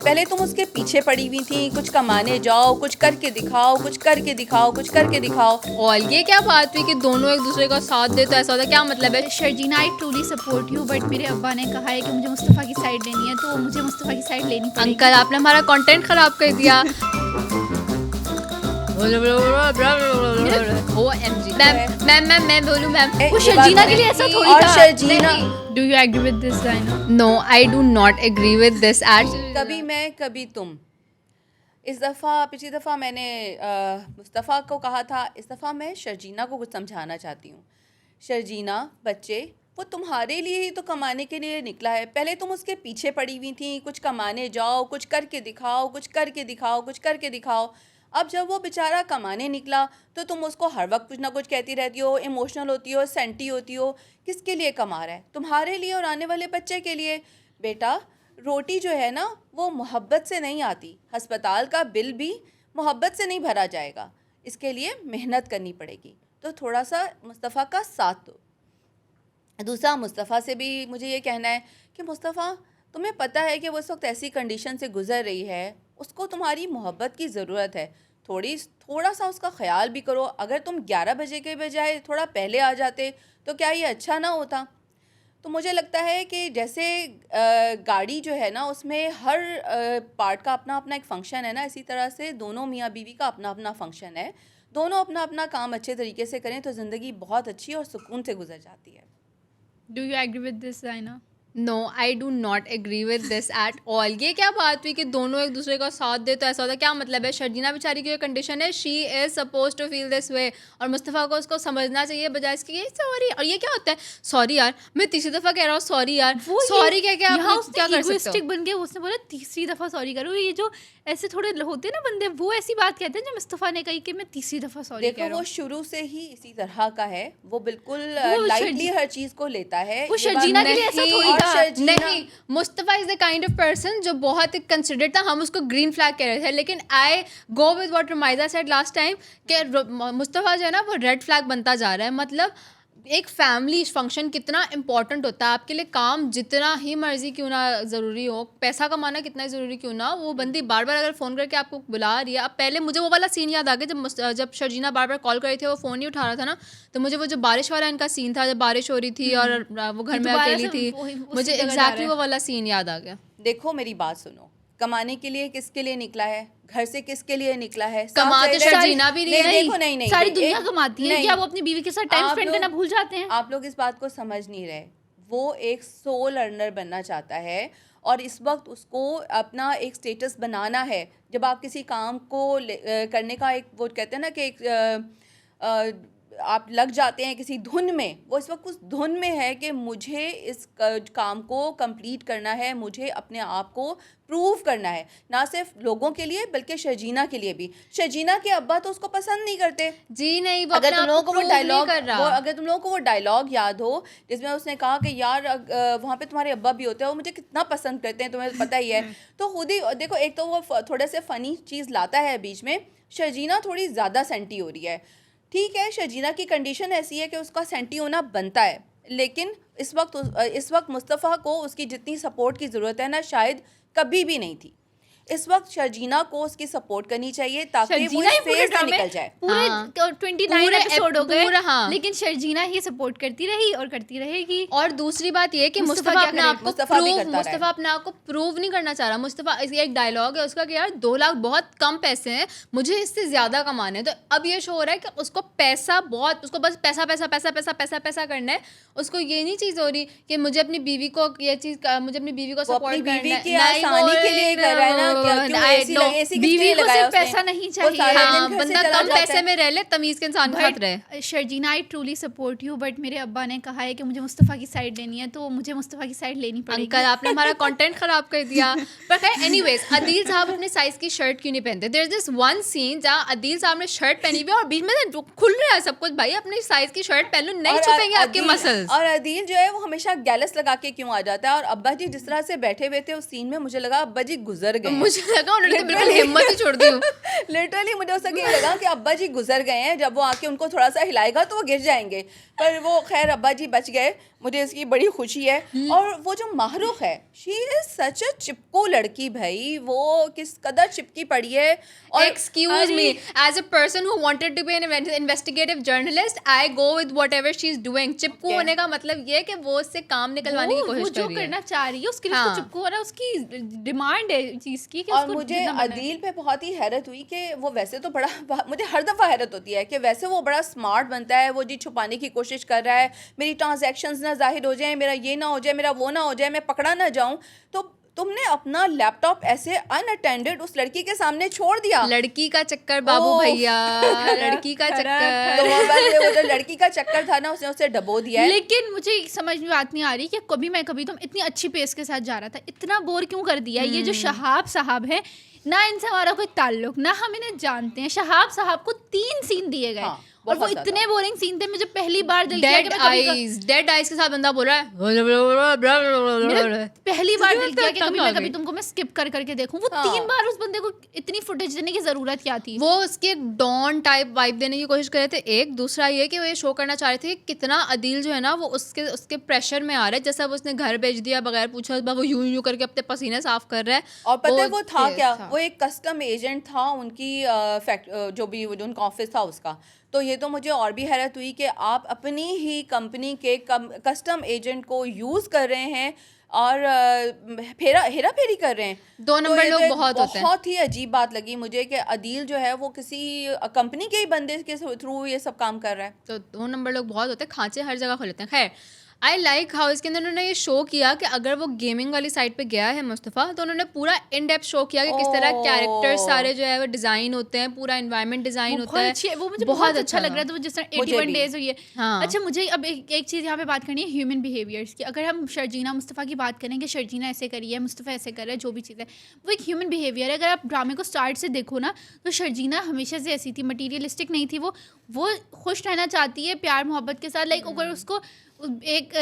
पहले तुम उसके पीछे पड़ी हुई थी, कुछ कमाने जाओ, कुछ करके दिखाओ, कुछ करके दिखाओ, कुछ करके दिखाओ। और ये क्या बात हुई कि दोनों एक दूसरे का साथ दे, तो ऐसा होता क्या मतलब है? Sharjeena, I truly support you, but मेरे अब्बा ने कहा है कि मुझे मुस्तफ़ा की साइड लेनी है, तो मुझे मुस्तफ़ा की साइड लेनी पड़ेगी। अंकल, आपने हमारा कंटेंट खराब कर दिया। OMG। मैं बोलूं मैम, वो शर्जीना के लिए ऐसा थोड़ी और था। Sharjeena, do you agree with this Diana? No, I do not agree with this at. कभी मैं कभी तुम। इस दफ़ा, पिछली दफ़ा मैंने मुस्तफ़ा को कहा था, इस दफ़ा मैं शर्जीना को कुछ समझाना चाहती हूँ। शर्जीना, बच्चे, वो तुम्हारे लिए ही तो कमाने के लिए निकला है। पहले तुम उसके पीछे पड़ी हुई थी, कुछ कमाने जाओ, कुछ करके दिखाओ, कुछ करके दिखाओ, कुछ करके दिखाओ। अब जब वो बेचारा कमाने निकला तो तुम उसको हर वक्त कुछ ना कुछ कहती रहती हो, इमोशनल होती हो, सेंटी होती हो। किसके लिए कमा रहा है? तुम्हारे लिए और आने वाले बच्चे के लिए। बेटा, रोटी जो है ना, वो मोहब्बत से नहीं आती। अस्पताल का बिल भी मोहब्बत से नहीं भरा जाएगा। इसके लिए मेहनत करनी पड़ेगी। तो थोड़ा सा मुस्तफ़ा का साथ दो। दूसरा, मुस्तफ़ा से भी मुझे ये कहना है कि मुस्तफ़ा, तुम्हें पता है कि वो इस वक्त ऐसी कंडीशन से गुज़र रही है, उसको तुम्हारी मोहब्बत की ज़रूरत है। थोड़ा सा उसका ख्याल भी करो। अगर तुम 11 बजे के बजाय थोड़ा पहले आ जाते तो क्या ये अच्छा ना होता? तो मुझे लगता है कि जैसे गाड़ी जो है ना, उसमें हर पार्ट का अपना अपना एक फ़ंक्शन है ना, इसी तरह से दोनों मियाँ बीवी का अपना अपना फ़ंक्शन है। दोनों अपना अपना काम अच्छे तरीके से करें तो ज़िंदगी बहुत अच्छी और सुकून से गुजर जाती है। Do you agree with this Diana? No, I do not agree with this at all. ये क्या बात हुई कि दोनों एक दूसरे का साथ दे, तो ऐसा होता क्या मतलब है? शर्जीना बेचारी की कंडीशन है, she is suppose to feel this way, और मुस्तफ़ा को उसको समझना चाहिए बजाय इसके ये सॉरी। और ये क्या होता है सॉरी यार? मैं तीसरी दफ़ा कह रहा हूँ सॉरी यार। सॉरी क्या क्या यहाँ आप क्या कर सकते हो? बन गया, उसने बोला तीसरी दफा सॉरी करो। ये जो ऐसे थोड़े होते हैं ना बंदे, वो ऐसी बात कहते हैं जो मुस्तफ़ा ने कही कि मैं तीसरी दफा सॉरी कह देखो, रहा वो हूँ। शुरू से ही इसी तरह का है। वो बिल्कुल वो लाइटली हर चीज़ को लेता है। वो ये बात शर्जीना के लिए ऐसा नहीं, थोड़ी और था। शर्जीना, नहीं, Mustafa is the kind of person जो बहुत कंसिडर्ड था। हम उसको ग्रीन फ्लैग कह रहे थे, लेकिन I go with what Rumaisa said last time कि मुस्तफ़ा जो है ना, वो रेड फ्लैग बनता जा रहा है। मतलब एक फैमिली फंक्शन कितना इंपॉर्टेंट होता है आपके लिए। काम जितना ही मर्जी क्यों ना ज़रूरी हो, पैसा कमाना कितना ही ज़रूरी क्यों ना, वो बंदी बार बार अगर फ़ोन करके आपको बुला रही है। अब पहले मुझे वो वाला सीन याद आ गया जब शर्जीना बार बार कॉल कर रही थी, वो फ़ोन नहीं उठा रहा था ना, तो मुझे वो जो बारिश वाला इनका सीन था, जब बारिश हो रही थी और वो घर में अकेली थी, मुझे एग्जैक्टली वो वाला सीन याद आ गया। देखो मेरी बात सुनो। कमाने के लिए किसके लिए निकला है? घर से किसके लिए निकला है? कमा साफ तो जाहिर है- शर्जीना भी रही है। देखो, नहीं, सारी एक- दुनिया कमाती है। नहीं, क्या वो अपनी बीवी के साथ टाइम आप स्पेंड लोग- करना भूल जाते हैं? आप लोग इस बात को समझ नहीं रहे। वो एक सोल अर्नर बनना चाहता है और इस वक्त उसको अपना एक स्टेटस बनाना है। जब आप किसी काम को करने का एक, वो कहते हैं ना कि एक आप लग जाते हैं किसी धुन में, वो इस वक्त उस धुन में है कि मुझे इस काम को कंप्लीट करना है, मुझे अपने आप को प्रूव करना है, ना सिर्फ लोगों के लिए बल्कि शर्जीना के लिए भी। शर्जीना के अब्बा तो उसको पसंद नहीं करते। जी नहीं, वो अगर अपने तुम आप लोगों को को वो prove नहीं डायलॉग कर रहा। अगर तुम लोगों को वो डायलॉग याद हो जिसमें उसने कहा कि यार वहाँ पे तुम्हारे अब्बा भी होते हैं, वो मुझे कितना पसंद करते हैं, तुम्हें पता ही है। तो खुद ही देखो, एक तो वो थोड़े से फ़नी चीज़ लाता है बीच में। शर्जीना थोड़ी ज़्यादा सेंटी हो रही है। ठीक है, शर्जीना की कंडीशन ऐसी है कि उसका सेंटी होना बनता है, लेकिन इस वक्त मुस्तफ़ा को उसकी जितनी सपोर्ट की ज़रूरत है ना, शायद कभी भी नहीं थी। इस वक्त शर्जीना को उसकी सपोर्ट करनी चाहिए ताकि वो शर्जीना इस ही पूरे फेज से ड्रामे निकल जाए। पूरे हाँ। 29 पूरे एपिसोड हो गए, पूरा, हाँ। लेकिन शर्जीना ही सपोर्ट करती रही और करती रहेगी। और दूसरी बात ये कि मुस्तफ़ा मुस्तफ़ा क्या अपने करे? आप को मुस्तफ़ा भी प्रूव करता रहा है। मुस्तफ़ा अपने आप को प्रूव नहीं करना चाह रहा। मुस्तफ़ा, ये एक डायलॉग है उसका कि यार 2 लाख बहुत कम पैसे हैं, मुझे इससे ज़्यादा कमाने हैं। तो अब ये शो हो रहा है कि उसको पैसा बहुत, उसको बस पैसा पैसा पैसा पैसा पैसा पैसा करना है। उसको ये नहीं चीज़ हो रही कि मुझे अपनी बीवी को ये चीज़, मुझे अपनी बीवी को वो अपनी सपोर्ट करना बीवी है। की आसानी के लिए कर रहा है ना। क्यों AC किस बीवी लिए को लगाया सिर्फ उसने? पैसा नहीं वो चाहिए। सारा दिन हाँ, घर से बंदा चला कम जाता पैसे है। में रह ले, तमीज़ के इंसान के साथ रहे। Sharjeena, I truly support you, but मेरे अब्बा ने कहा है कि मुझे मुस्तफ़ा की साइड लेनी है, तो मुझे मुस्तफ़ा की साइड लेनी पड़ेगी। अंकल, आपने हमारा कंटेंट खराब कर दिया। पर खैर, एनीवेज, अदील साहब अपने साइज की शर्ट क्यों नहीं पहनते? There is this one scene जहाँ अदील साहब ने शर्ट पहनी हुई है और बीच में से खुल रहा है सब कुछ। भाई, अपने साइज की शर्ट पहन लो, नहीं और छुपेंगे आपके अदील- मसल्स। और अदील जो है वो हमेशा गैलस लगा के क्यों आ जाता है? और अब्बा जी जिस तरह से बैठे हुए थे उस सीन में, मुझे लगा अब्बा जी गुजर गए हैं। मुझे लगा उन्होंने तो बिल्कुल हिम्मत ही छोड़ दी हो। लिटरली मुझे उस ये लगा कि अब्बा जी गुजर गए हैं, जब वो आके उनको थोड़ा सा हिलाएगा तो वो गिर जाएंगे, पर वो खैर अब्बा जी बच गए, मुझे इसकी बड़ी खुशी है। और वो जो माहरूख है, शी इज सच अ चिपको लड़की भाई, वो किस कदर चिपकी पड़ी है। और Excuse me, as a person who wanted to be an investigative journalist, I go with whatever she's doing. Chipko Okay. होने का मतलब ये है कि वो उससे काम निकलवाने की वो कोशिश जो कर रही है। करना चाह रही है उसके लिए हाँ। उसको चिपको रहा, उसकी डिमांड है चीज की कि और उसको मुझे जितना बनना है। अदील पे बहुत ही हैरत हुई कि वो वैसे तो बड़ा मुझे हर दफ़ा हैरत होती है कि वैसे वो बड़ा स्मार्ट बनता है, वो जी छुपाने की कोशिश कर रहा है, मेरी ट्रांजैक्शंस ना जाहिर हो जाए, मेरा ये ना हो जाए, मेरा वो ना हो जाए, मैं पकड़ा ना जाऊं, तो तुमने अपना लैपटॉप ऐसे अनअटेंडेड उस लड़की के सामने छोड़ दिया। लड़की का चक्कर बाबू ओह। भैया, लड़की का तो चक्कर। वो जो लड़की का चक्कर था ना, उसने उसे डबो दिया है। लेकिन मुझे समझ में बात नहीं आ रही कि कभी तुम इतनी अच्छी पेस के साथ जा रहा था, इतना बोर क्यों कर दिया। ये जो शहाब साहब है ना, इनसे हमारा कोई ताल्लुक ना, हम इन्हें जानते हैं। शहाब साहब को 3 सीन दिए गए, हाँ, और वो बहुत ज्यादा। इतने बोरिंग सीन थे, मुझे पहली बार दिल किया कि डेड मैं कभी आईज, डेड आईज के साथ बंदा बोल रहा मेरा है। पहली बार तुझे दिल किया कि तंग कभी आ मैं गई। कभी तुमको मैं स्किप कर करके देखूं। वो हाँ। 3 बार उस बंदे को इतनी फुटेज देने की जरूरत क्या थी। वो उसके एक डॉन टाइप वाइब देने की कोशिश कर रहे थे। एक दूसरा ये कि वो ये शो करना चाह रहे थे कि कितना अदील जो है ना वो उसके प्रेशर में आ रहा है। जैसा वो उसने घर भेज दिया बगैर पूछा, उस बार वो यूं यूं करके अपने पसीने साफ कर रहा है। और पता है वो था तेज क्या, था। वो एक कस्टम एजेंट था उनकी जो उनका ऑफिस था उसका। तो ये तो मुझे और भी हैरत हुई कि आप अपनी ही कंपनी के कस्टम एजेंट को यूज़ कर रहे हैं और हेरा फेरी कर रहे हैं। 2 तो नंबर ये लोग तो एक बहुत होते हैं। बहुत ही अजीब बात लगी मुझे कि अदील जो है वो किसी कंपनी के ही बंदे के थ्रू ये सब काम कर रहा है। तो 2 नंबर लोग बहुत होते हैं, खांचे हर जगह खोलते हैं। खैर, आई लाइक हाउ इसके अंदर उन्होंने ये शो किया कि अगर वो गेमिंग वाली साइड पे गया है मुस्तफ़ा, तो उन्होंने पूरा इन डेप्थ शो किया कि किस तरह ओह। कैरेक्टर्स सारे जो है वो डिज़ाइन होते हैं, पूरा एनवायरनमेंट डिज़ाइन होता है। वो मुझे बहुत अच्छा लग रहा था। वो जिस तरह मुझे 81 भी। डेज हुई है। हाँ। अच्छा, मुझे अब एक चीज़ यहाँ पे बात करनी है ह्यूमन बिहेवियर्स की। अगर हम शर्जीना मुस्तफ़ा की बात करें कि शर्जीना ऐसे करी है, मुस्तफ़ा ऐसे कर रहा है, जो भी चीज़ है वो एक ह्यूमन बिहेवियर है। अगर आप ड्रामे को स्टार्ट से देखो ना, तो शर्जीना हमेशा से ऐसी थी, मटीरियलिस्टिक नहीं थी। वो खुश रहना चाहती है प्यार मोहब्बत के साथ। लाइक अगर उसको एक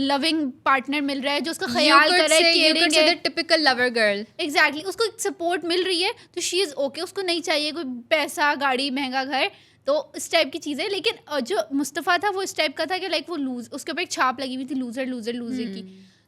लविंग पार्टनर मिल रहा है जो उसका ख्याल कर रहा है, केयरिंग है, टिपिकल लवर गर्ल। एग्जैक्टली उसको सपोर्ट मिल रही है, तो शी इज़ ओके। उसको नहीं चाहिए कोई पैसा, गाड़ी, महंगा घर, तो इस टाइप की चीज़ें। लेकिन जो मुस्तफ़ा था वो इस टाइप का था कि लाइक वो उसके ऊपर एक छाप लगी हुई थी लूज़र लूज़र लूज़र की।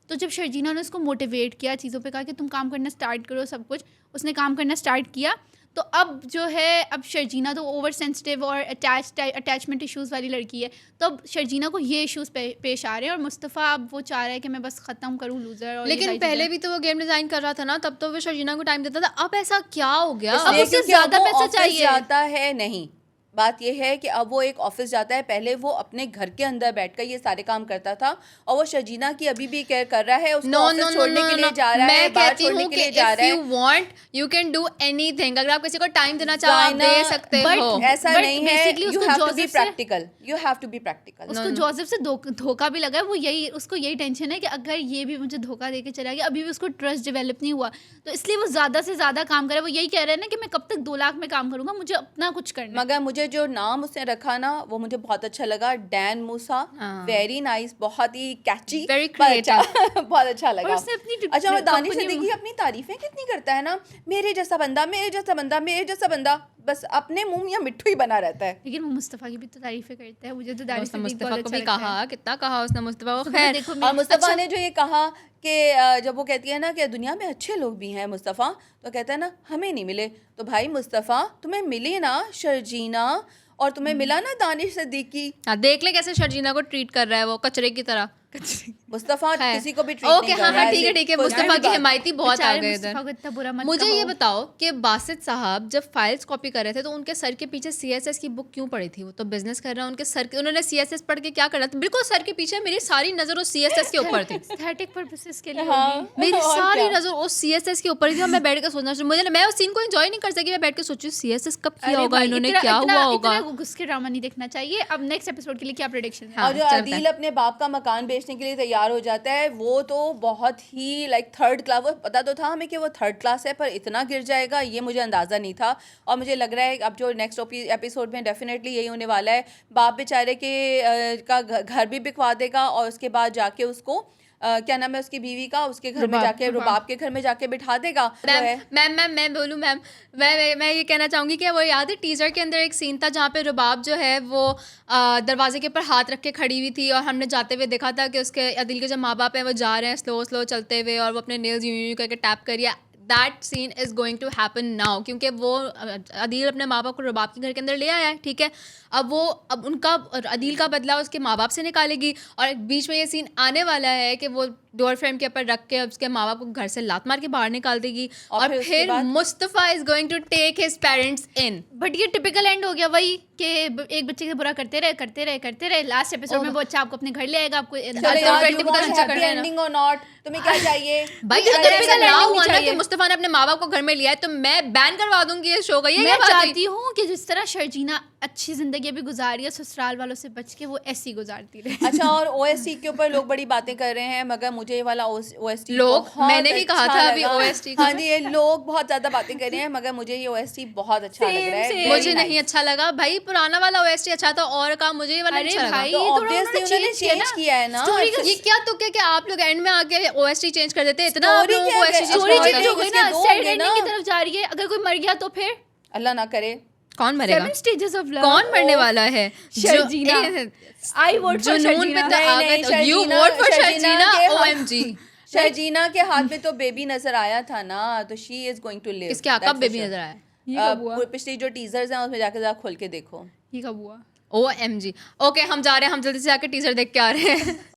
तो जब शर्जीना ने उसको मोटिवेट किया चीज़ों पे, कहा कि तुम काम करना स्टार्ट करो, सब कुछ, उसने काम करना स्टार्ट किया। तो अब जो है, अब शर्जीना तो ओवर सेंसिटिव और अटैचमेंट इश्यूज़ वाली लड़की है, तो अब शर्जीना को ये इश्यूज़ पेश आ रहे हैं। और मुस्तफ़ा अब वो चाह रहा है कि मैं बस ख़त्म करूँ लूज़र। और लेकिन पहले भी तो वो गेम डिज़ाइन कर रहा था ना, तब तो वो शर्जीना को टाइम देता था। अब ऐसा क्या हो गया? अब उससे क्योंकि ज़्यादा वो पैसा ऑफिस चाहिए। जाता है नहीं, बात ये है कि अब वो एक ऑफिस जाता है, पहले वो अपने घर के अंदर बैठकर ये सारे काम करता था, और वो शर्जीना की अभी भी केयर कर रहा है, उसको ऑफिस छोड़ने के लिए जा रहा है, मैं बाहर कहती छोड़ने हूँ के कि लिए जा इफ रहा यू है। Want you can do anything. अगर आप किसी को टाइम देना चाहो आप जाइना, दे सकते but हो। ऐसा But नहीं है, basically यू उसको हैव टू बी जोसेफ से- practical, you have to be practical. उसको जोसेफ से धोखा भी लगा है। वो उसको यही टेंशन है कि अगर ये भी मुझे धोखा देके चला गया, अभी भी उसको ट्रस्ट डेवलप नहीं हुआ, तो इसलिए वो ज़्यादा से ज़्यादा काम करे। वो यही कह रहे हैं ना कि मैं कब तक 2 लाख में काम करूँगा, मुझे अपना कुछ करना है। मगर मुझे जो नाम उसने रखा ना, वो मुझे बहुत अच्छा लगा, डैन मूसा। हाँ। वेरी नाइस, बहुत ही कैची, Very बहुत अच्छा लगा। और उसने अपनी अच्छा, और दानिश company सिद्दीकी अपनी तारीफें कितनी करता है ना, मेरे जैसा बंदा, मेरे जैसा बंदा, मेरे जैसा बंदा, बस अपने मुंह या मिट्ठू ही बना रहता है। लेकिन वो मुस्तफ़ा की भी तो तारीफें करता है। मुझे तो दानिश उसने सिद्दीकी मुस्तफ़ा बहुत को अच्छा भी लगता है। कहा, कितना कहा उसने मुस्तफ़ा को। तो खैर, देखो और मुस्तफ़ा अच्छा, ने जो ये कहा कि जब वो कहती है ना कि दुनिया में अच्छे लोग भी हैं मुस्तफ़ा, तो कहता है ना हमें नहीं मिले। तो भाई मुस्तफ़ा, तुम्हें मिली ना शर्जीना, और तुम्हें मिला ना दानिश सिद्दीकी। हाँ, देख ले कैसे शर्जीना को ट्रीट कर रहा है वो कचरे की तरह। मुस्तफ़ा है। किसी को भी ट्रीट ओके, नहीं कर हाँ रहा हाँ, है, ठीक है ऐसे ठीक है। कोई मुस्तफ़ा भी की बात। हिमायती बहुत आ बेचारे गए मुस्तफ़ा इधर। को इतना बुरा मत मुझे कहो। ये बताओ कि बासित साहब जब फाइल्स कॉपी कर रहे थे तो उनके सर के पीछे सीएसएस की बुक क्यों पड़ी थी? वो तो बिजनेस कर रहे हैं, उनके सर के, उन्होंने सीएसएस पढ़ के क्या करना था? बिल्कुल सर के पीछे मेरी सारी नजर उस सीएसएस के ऊपर थी। एस्थेटिक पर्पसेस के लिए हाँ। होगी। मेरी और सारी क्या? नजर उस सीएसएस के ऊपर ही थी और मैं बैठ के सोचना शुरू, मुझे मैं उस सीन को एंजॉय नहीं कर सकी। मैं बैठ के सोचू सीएसएस कब किया अरे होगा भाई, इन्होंने, इतना- क्या इतना- हुआ होगा। इतना घुस के ड्रामा नहीं देखना चाहिए। अब नेक्स्ट एपिसोड के लिए क्या प्रेडिक्शन है? हाँ, और जो चलते अदील हैं। अपने बाप का मकान बेचने के लिए तैयार हो जाता है, वो तो बहुत ही लाइक थर्ड क्लास, वो पता तो था हमें कि वो थर्ड क्लास है, पर इतना गिर जाएगा ये मुझे अंदाज़ा नहीं था। और मुझे लग रहा है अब जो नेक्स्ट एपिसोड में डेफिनेटली यही होने वाला है, बाप बेचारे के का घर भी बिकवा देगा और उसके बाद जाके उसको क्या नाम है उसकी बीवी का, उसके घर में रुबाब, जाके, रुबाब के घर में जाके बिठा देगा। मैं बोलूँ मैम, मैं ये कहना चाहूँगी कि वो याद है टीज़र के अंदर एक सीन था जहाँ पे रुबाब जो है वो दरवाजे के ऊपर हाथ रख के खड़ी हुई थी और हमने जाते हुए देखा था कि उसके अदिल के जो माँ बाप हैं वो जा रहे हैं स्लो चलते हुए और वो अपने नेल्स यूं करके टैप करिए। That scene is going to happen now, क्योंकि वो अदील अपने माँ बाप को रुबाब के घर के अंदर ले आया है, ठीक है। अब उनका अदील का बदला उसके माँ बाप से निकालेगी और बीच में ये सीन आने वाला है कि वो डोर फ्रेम के ऊपर रख के उसके माँ बाप को घर से लात मार के बाहर निकाल देगी और फिर Mustafa is going to take his parents in. But ये टिपिकल एंड हो गया वही कि एक बच्चे से बुरा करते रहे, लास्ट एपिसोड में वो अच्छा आपको अपने घर ले आएगा, आपको एंडिंग और नॉट, तुम्हें क्या चाहिए भाई? अगर ऐसा ना हुआ ना कि मुस्तफ़ा ने अपने माँ बाप को घर में लिया है तो मैं बैन करवा दूंगी इस शो का। ये मैं चाहती हूँ कि जिस तरह शर्जीना अच्छी जिंदगी अभी गुजारी है ससुराल वालों से बच के, वो ऐसी गुजारती रहे। अच्छा, और ओएसटी के ऊपर लोग बड़ी बातें कर रहे हैं, मगर मुझे ये वाला ओएसटी लोग, मैंने ही कहा था अभी ओएसटी। हाँ जी, ये लोग बहुत ज्यादा बातें कर रहे हैं, मगर मुझे ये ओएसटी बहुत अच्छा लग रहा है। मुझे नहीं अच्छा लगा भाई, पुराना वाला ओएसटी अच्छा था और का मुझे ये वाला अच्छा लगा। तो ऑब्वियसली उन्होंने चेंज किया है ना। ये क्या तुक्के कि आप लोग एंड में आके ओएसटी चेंज कर देते, इतना आप लोग ओएसटी स्टोरी चेंज हो गई ना, सैड एंडिंग की तरफ जा रही है। अगर कोई मर गया तो फिर अल्लाह ना करे। कौन मरेगा? 7 stages of love। कौन मरने वाला है? Sharjeena. I vote for Sharjeena. You vote for Sharjeena? OMG। Sharjeena के हाथ में तो बेबी नजर आया था ना, तो she is going to leave. किसके हाथ? कब बेबी नजर आया? पिछली जो टीजर्स हैं उसमें जाके जरा खोल के देखो। ये कब हुआ? OMG। ओके, हम जा रहे हैं, हम जल्दी से जाके टीजर देख के आ रहे हैं।